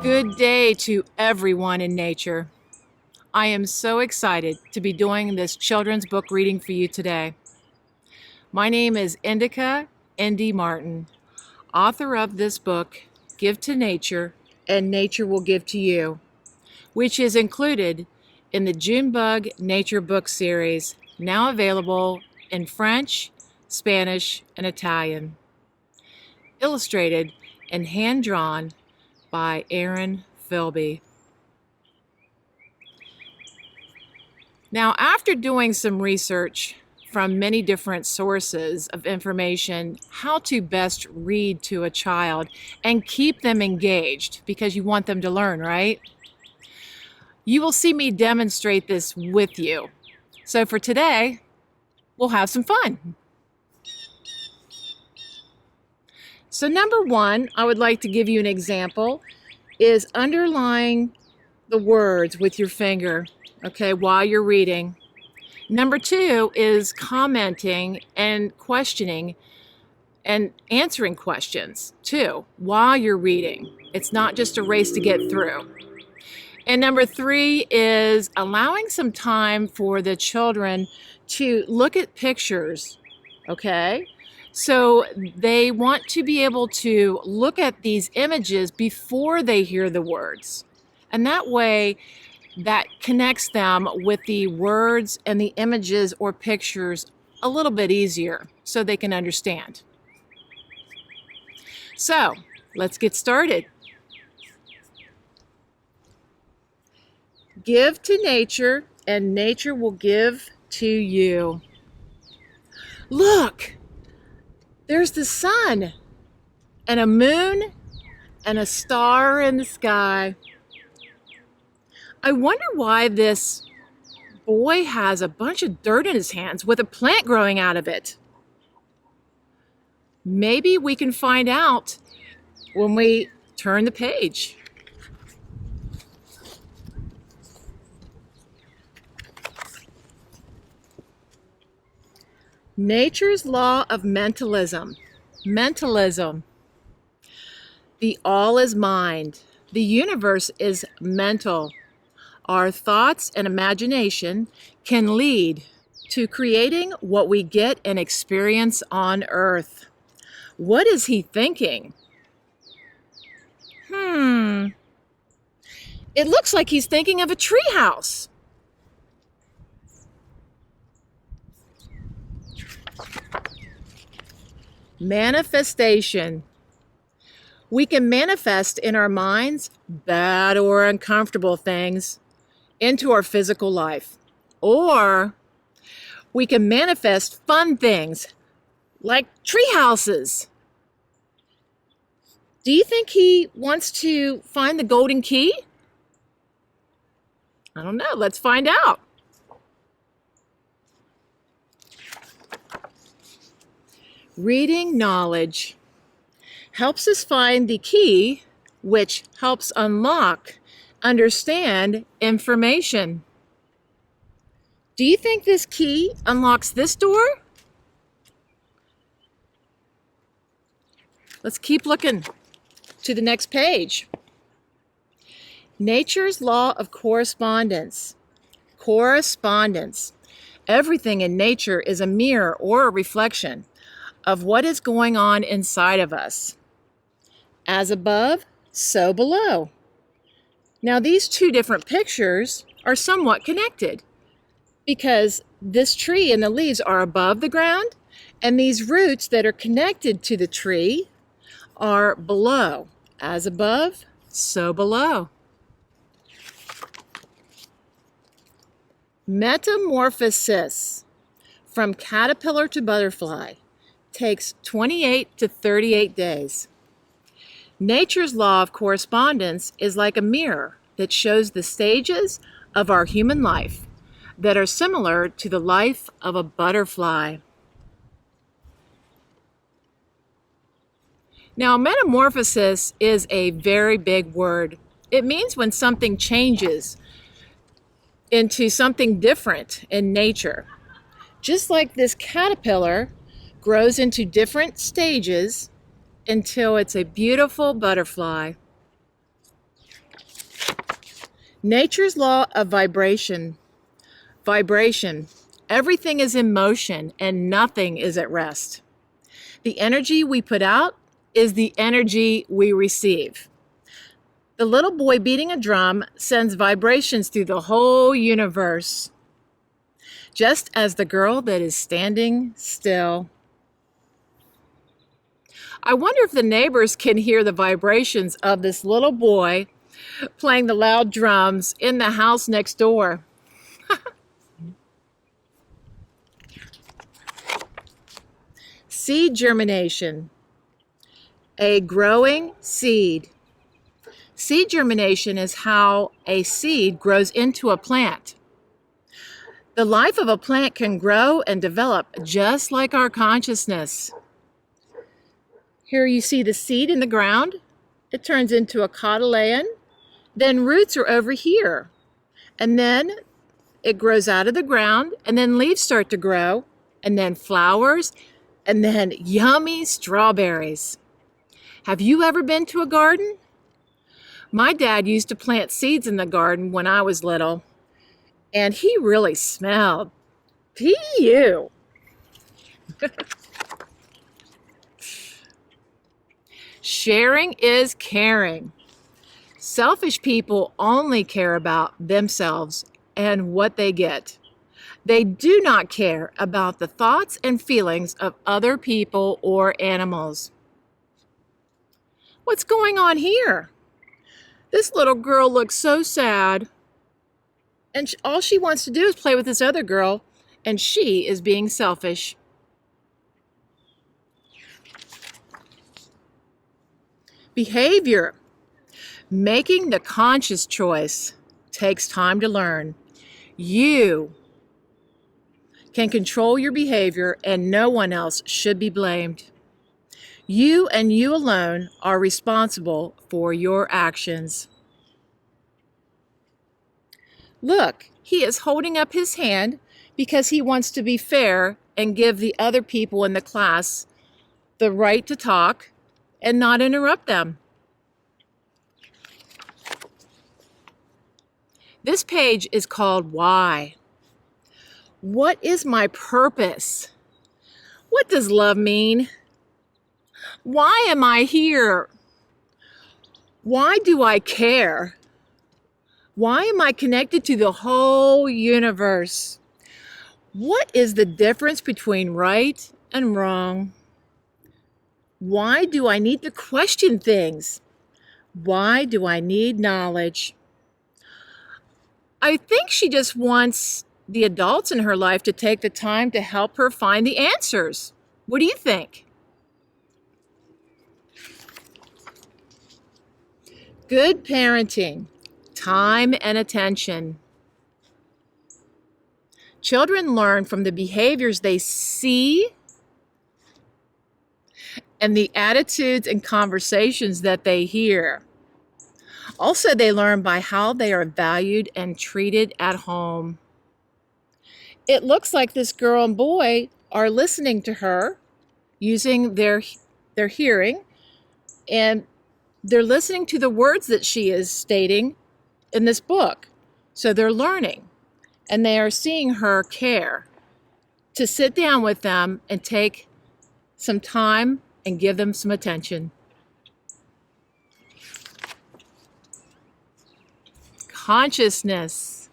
Good day to everyone in nature. I am so excited to be doing this children's book reading for you today. My name is Indy Martin, author of this book, Give to Nature and Nature Will Give to You, which is included in the Junebug Nature Book Series, now available in French, Spanish, and Italian. Illustrated and hand-drawn by Aaron Philby. Now, after doing some research from many different sources of information, how to best read to a child and keep them engaged, because you want them to learn, right? You will see me demonstrate this with you. So for today, we'll have some fun. So number one, I would like to give you an example, is underlining the words with your finger, okay, while you're reading. Number two is commenting and questioning and answering questions too while you're reading. It's not just a race to get through. And number three is allowing some time for the children to look at pictures, okay? So they want to be able to look at these images before they hear the words. And that way, that connects them with the words and the images or pictures a little bit easier so they can understand. So let's get started. Give to nature and nature will give to you. Look! There's the sun and a moon and a star in the sky. I wonder why this boy has a bunch of dirt in his hands with a plant growing out of it. Maybe we can find out when we turn the page. Nature's law of mentalism. Mentalism. The all is mind. The universe is mental. Our thoughts and imagination can lead to creating what we get and experience on Earth. What is he thinking? It looks like he's thinking of a treehouse. Manifestation. We can manifest in our minds bad or uncomfortable things into our physical life. Or we can manifest fun things like tree houses. Do you think he wants to find the golden key? I don't know. Let's find out. Reading knowledge helps us find the key, which helps unlock, understand information. Do you think this key unlocks this door? Let's keep looking to the next page. Nature's law of correspondence. Correspondence. Everything in nature is a mirror or a reflection of what is going on inside of us. As above, so below. Now these two different pictures are somewhat connected because this tree and the leaves are above the ground and these roots that are connected to the tree are below. As above, so below. Metamorphosis. From caterpillar to butterfly takes 28 to 38 days. Nature's law of correspondence is like a mirror that shows the stages of our human life that are similar to the life of a butterfly. Now, metamorphosis is a very big word. It means when something changes into something different in nature. Just like this caterpillar grows into different stages until it's a beautiful butterfly. Nature's law of vibration. Vibration. Everything is in motion and nothing is at rest. The energy we put out is the energy we receive. The little boy beating a drum sends vibrations through the whole universe, just as the girl that is standing still. I wonder if the neighbors can hear the vibrations of this little boy playing the loud drums in the house next door. Seed germination. A growing seed. Seed germination is how a seed grows into a plant. The life of a plant can grow and develop just like our consciousness. Here you see the seed in the ground. It turns into a cotyledon. Then roots are over here. And then it grows out of the ground, and then leaves start to grow, and then flowers, and then yummy strawberries. Have you ever been to a garden? My dad used to plant seeds in the garden when I was little, and he really smelled. P.U. Sharing is caring. Selfish people only care about themselves and what they get. They do not care about the thoughts and feelings of other people or animals. What's going on here? This little girl looks so sad, and all she wants to do is play with this other girl, and she is being selfish. Behavior. Making the conscious choice takes time to learn. You can control your behavior, and no one else should be blamed. You and you alone are responsible for your actions. Look, he is holding up his hand because he wants to be fair and give the other people in the class the right to talk and not interrupt them. This page is called Why. What is my purpose? What does love mean? Why am I here? Why do I care? Why am I connected to the whole universe? What is the difference between right and wrong? Why do I need to question things? Why do I need knowledge? I think she just wants the adults in her life to take the time to help her find the answers. What do you think? Good parenting, time and attention. Children learn from the behaviors they see and the attitudes and conversations that they hear. Also, they learn by how they are valued and treated at home. It looks like this girl and boy are listening to her using their hearing, and they're listening to the words that she is stating in this book. So they're learning, and they are seeing her care to sit down with them and take some time and give them some attention. Consciousness.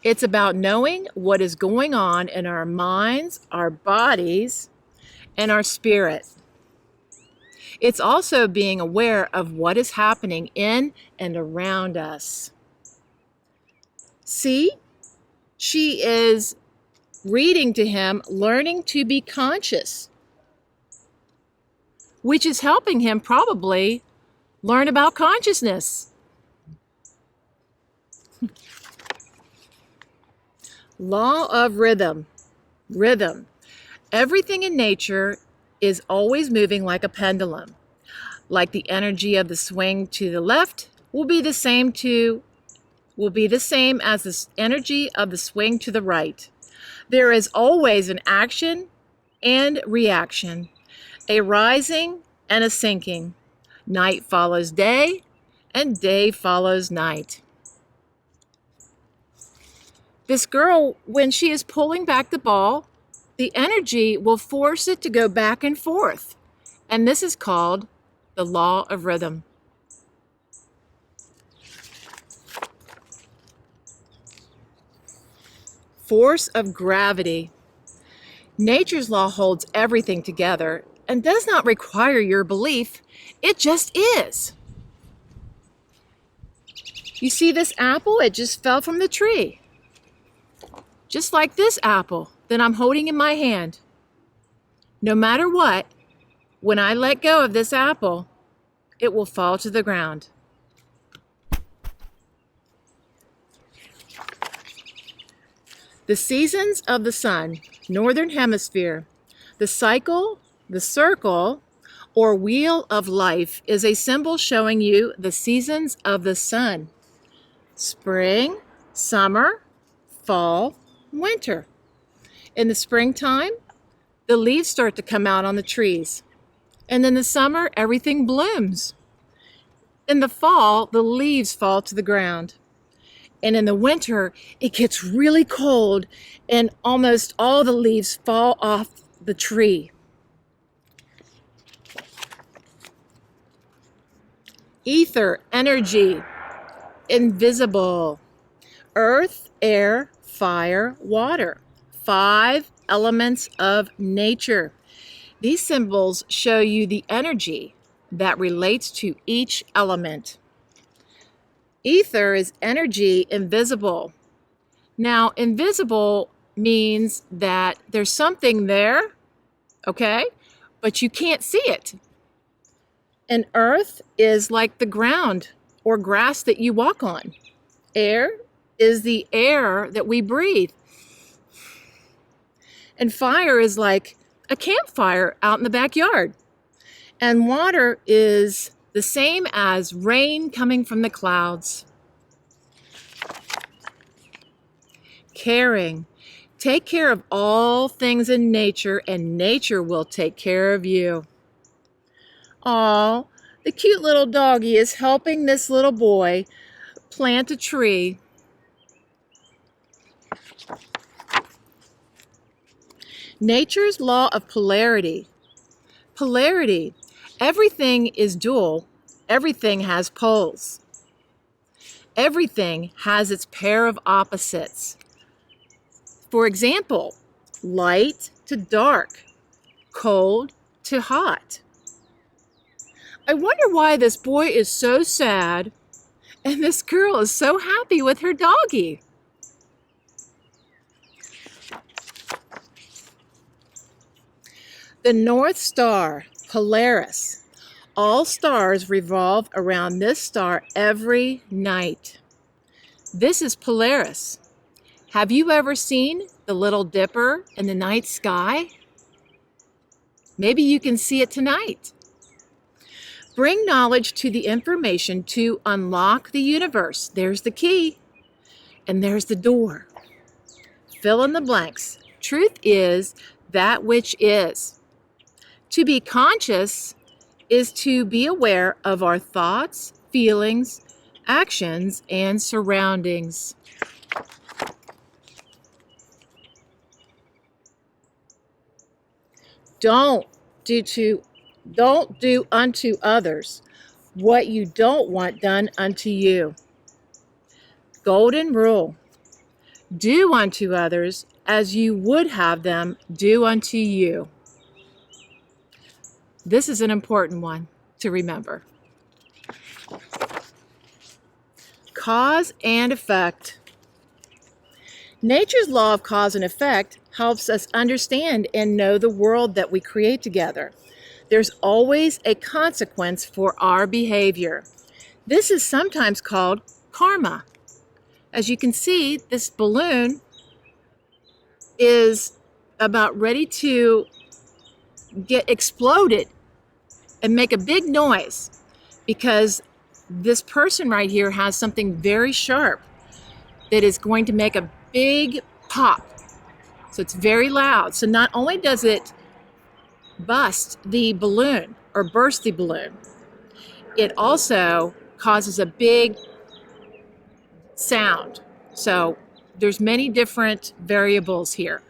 It's about knowing what is going on in our minds, our bodies, and our spirit. It's also being aware of what is happening in and around us. See, she is reading to him, learning to be conscious, which is helping him probably learn about consciousness. Law of rhythm. Rhythm. Everything in nature is always moving like a pendulum. Like the energy of the swing to the left will be the same as the energy of the swing to the right. There is always an action and reaction, a rising and a sinking. Night follows day, and day follows night. This girl, when she is pulling back the ball, the energy will force it to go back and forth. And this is called the law of rhythm. Force of gravity. Nature's law holds everything together and does not require your belief. It just is. You see this apple? It just fell from the tree. Just like this apple that I'm holding in my hand. No matter what, when I let go of this apple, it will fall to the ground. The seasons of the sun, northern hemisphere. The cycle, the circle, or wheel of life is a symbol showing you the seasons of the sun. Spring, summer, fall, winter. In the springtime, the leaves start to come out on the trees. And in the summer, everything blooms. In the fall, the leaves fall to the ground. And in the winter, it gets really cold and almost all the leaves fall off the tree. Ether, energy, invisible. Earth, air, fire, water. 5 elements of nature. These symbols show you the energy that relates to each element. Ether is energy invisible. Now, invisible means that there's something there, okay, but you can't see it. And earth is like the ground or grass that you walk on. Air is the air that we breathe. And fire is like a campfire out in the backyard. And water is the same as rain coming from the clouds. Caring. Take care of all things in nature, and nature will take care of you. Aw, the cute little doggie is helping this little boy plant a tree. Nature's law of polarity. Polarity. Everything is dual. Everything has poles. Everything has its pair of opposites. For example, light to dark, cold to hot. I wonder why this boy is so sad and this girl is so happy with her doggie. The North Star, Polaris. All stars revolve around this star every night. This is Polaris. Have you ever seen the Little Dipper in the night sky? Maybe you can see it tonight. Bring knowledge to the information to unlock the universe. There's the key, and there's the door. Fill in the blanks. Truth is that which is. To be conscious is to be aware of our thoughts, feelings, actions, and surroundings. Don't do unto others what you don't want done unto you. Golden rule. Do unto others as you would have them do unto you. This is an important one to remember. Cause and effect. Nature's law of cause and effect helps us understand and know the world that we create together. There's always a consequence for our behavior. This is sometimes called karma. As you can see, this balloon is about ready to get exploded and make a big noise because this person right here has something very sharp that is going to make a big pop. So it's very loud. So not only does it bust the balloon or burst the balloon, it also causes a big sound. So there's many different variables here.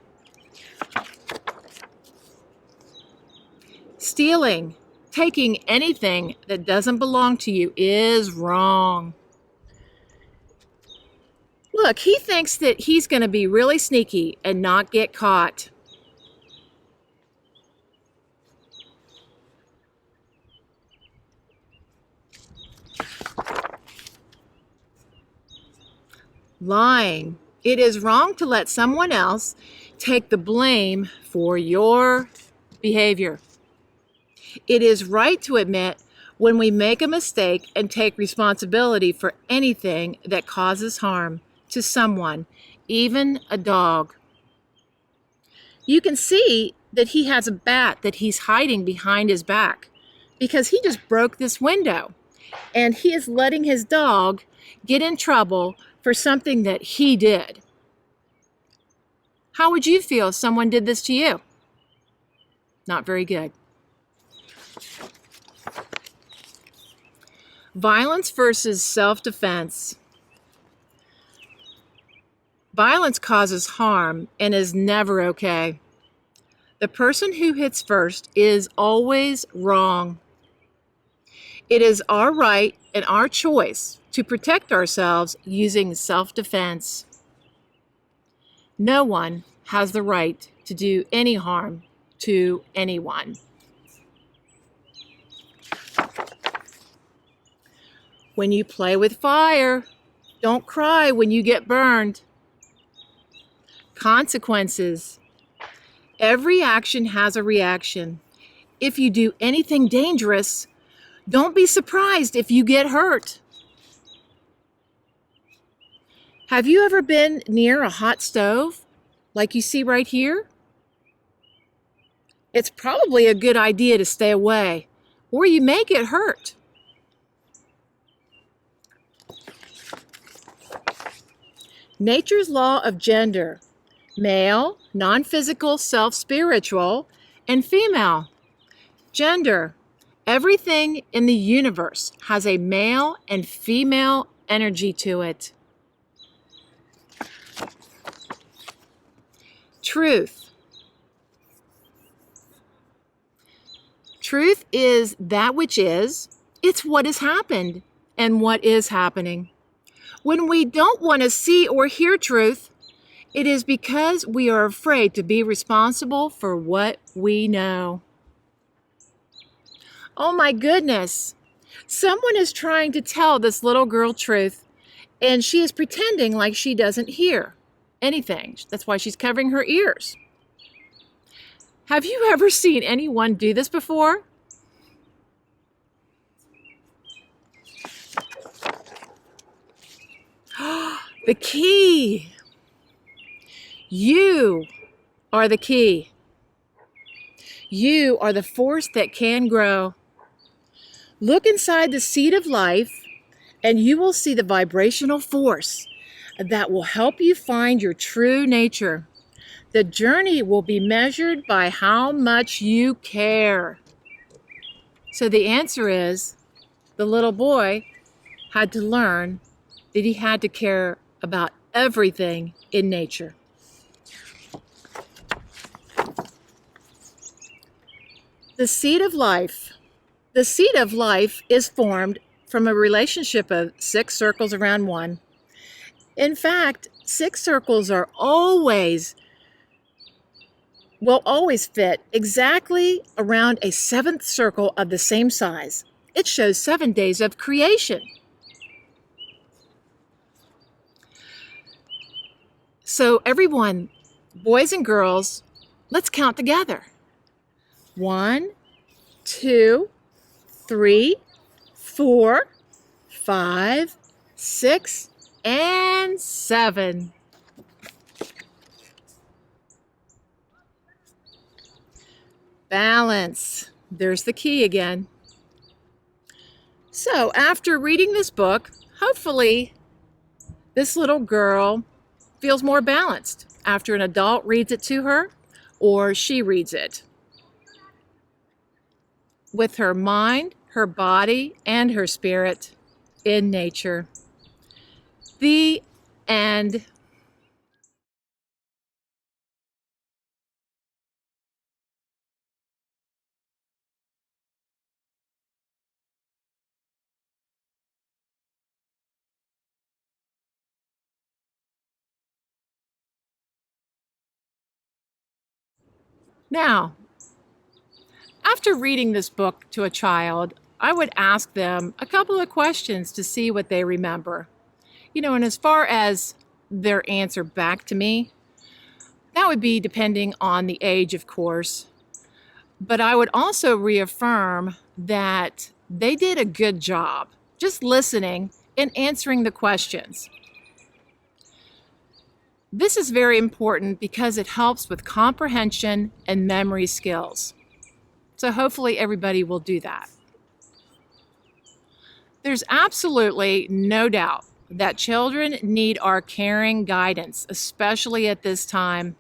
Stealing, taking anything that doesn't belong to you, is wrong. Look, he thinks that he's going to be really sneaky and not get caught. Lying. It is wrong to let someone else take the blame for your behavior. It is right to admit when we make a mistake and take responsibility for anything that causes harm to someone, even a dog. You can see that he has a bat that he's hiding behind his back because he just broke this window, and he is letting his dog get in trouble for something that he did. How would you feel if someone did this to you? Not very good. Violence versus self-defense. Violence causes harm and is never okay. The person who hits first is always wrong. It is our right and our choice to protect ourselves using self-defense. No one has the right to do any harm to anyone. When you play with fire, don't cry when you get burned. Consequences. Every action has a reaction. If you do anything dangerous, don't be surprised if you get hurt. Have you ever been near a hot stove, like you see right here? It's probably a good idea to stay away, or you may get hurt. Nature's law of gender: male, non-physical, self-spiritual, and female. Gender: everything in the universe has a male and female energy to it. Truth. Truth is that which is. It's what has happened and what is happening. When we don't want to see or hear truth, it is because we are afraid to be responsible for what we know. Oh my goodness! Someone is trying to tell this little girl truth, and she is pretending like she doesn't hear anything. That's why she's covering her ears. Have you ever seen anyone do this before? The key. You are the key. You are the force that can grow. Look inside the seed of life, and you will see the vibrational force that will help you find your true nature. The journey will be measured by how much you care. So the answer is, the little boy had to learn that he had to care about everything in nature. The seed of life. The seed of life is formed from a relationship of 6 circles around one. In fact, 6 circles will always fit exactly around a 7th circle of the same size. It shows 7 days of creation. So everyone, boys and girls, let's count together. 1, 2, 3, 4, 5, 6, and 7. Balance. There's the key again. So after reading this book, hopefully this little girl feels more balanced after an adult reads it to her or she reads it. With her mind, her body, and her spirit. in nature. The end. Now, after reading this book to a child, I would ask them a couple of questions to see what they remember. And as far as their answer back to me, that would be depending on the age, of course. But I would also reaffirm that they did a good job just listening and answering the questions. This is very important because it helps with comprehension and memory skills. So hopefully everybody will do that. There's absolutely no doubt that children need our caring guidance, especially at this time.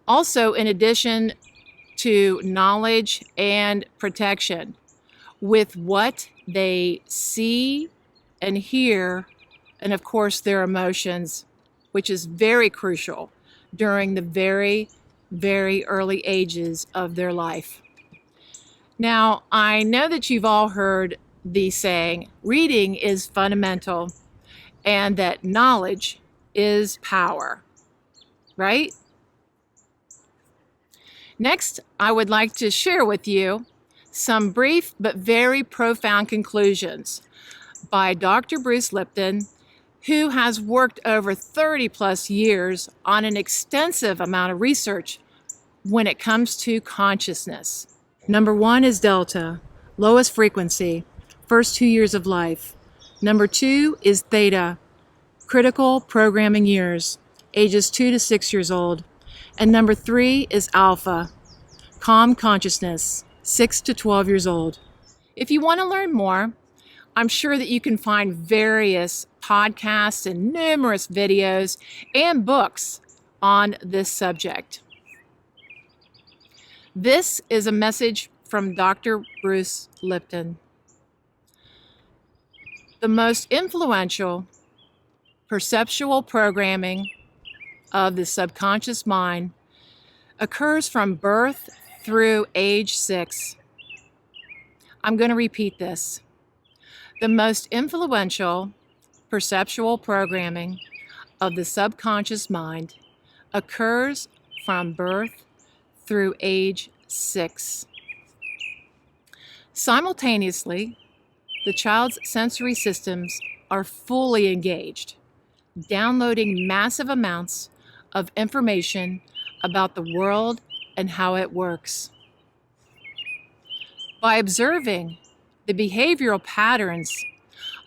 Also, in addition to knowledge and protection, with what they see and hear, and of course their emotions, which is very crucial during the very, very early ages of their life. Now, I know that you've all heard the saying, reading is fundamental, and that knowledge is power, right? Next, I would like to share with you some brief but very profound conclusions by Dr. Bruce Lipton, who has worked over 30 plus years on an extensive amount of research when it comes to consciousness. Number 1 is delta, lowest frequency, first 2 years of life. Number 2 is theta, critical programming years, ages 2 to 6 years old. And number 3 is alpha, calm consciousness, 6 to 12 years old. If you want to learn more, I'm sure that you can find various podcasts and numerous videos and books on this subject. This is a message from Dr. Bruce Lipton. The most influential perceptual programming of the subconscious mind occurs from birth through age 6. I'm going to repeat this. The most influential perceptual programming of the subconscious mind occurs from birth through age 6. Simultaneously, the child's sensory systems are fully engaged, downloading massive amounts of information about the world and how it works. By observing the behavioral patterns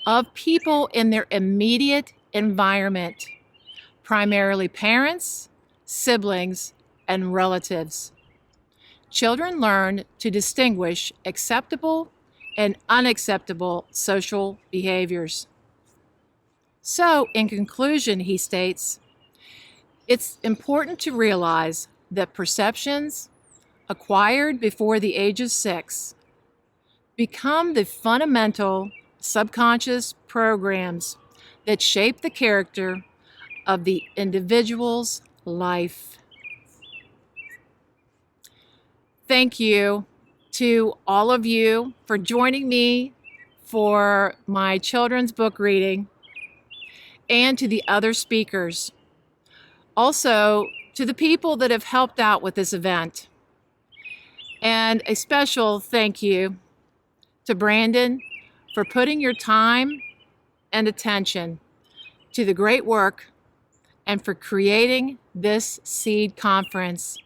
of people in their immediate environment, primarily parents, siblings, and relatives, children learn to distinguish acceptable and unacceptable social behaviors. So, in conclusion, he states, it's important to realize that perceptions acquired before the age of 6 become the fundamental subconscious programs that shape the character of the individual's life. Thank you to all of you for joining me for my children's book reading, and to the other speakers. Also, to the people that have helped out with this event. And a special thank you to Brandon for putting your time and attention to the great work and for creating this S.E.E.D conference.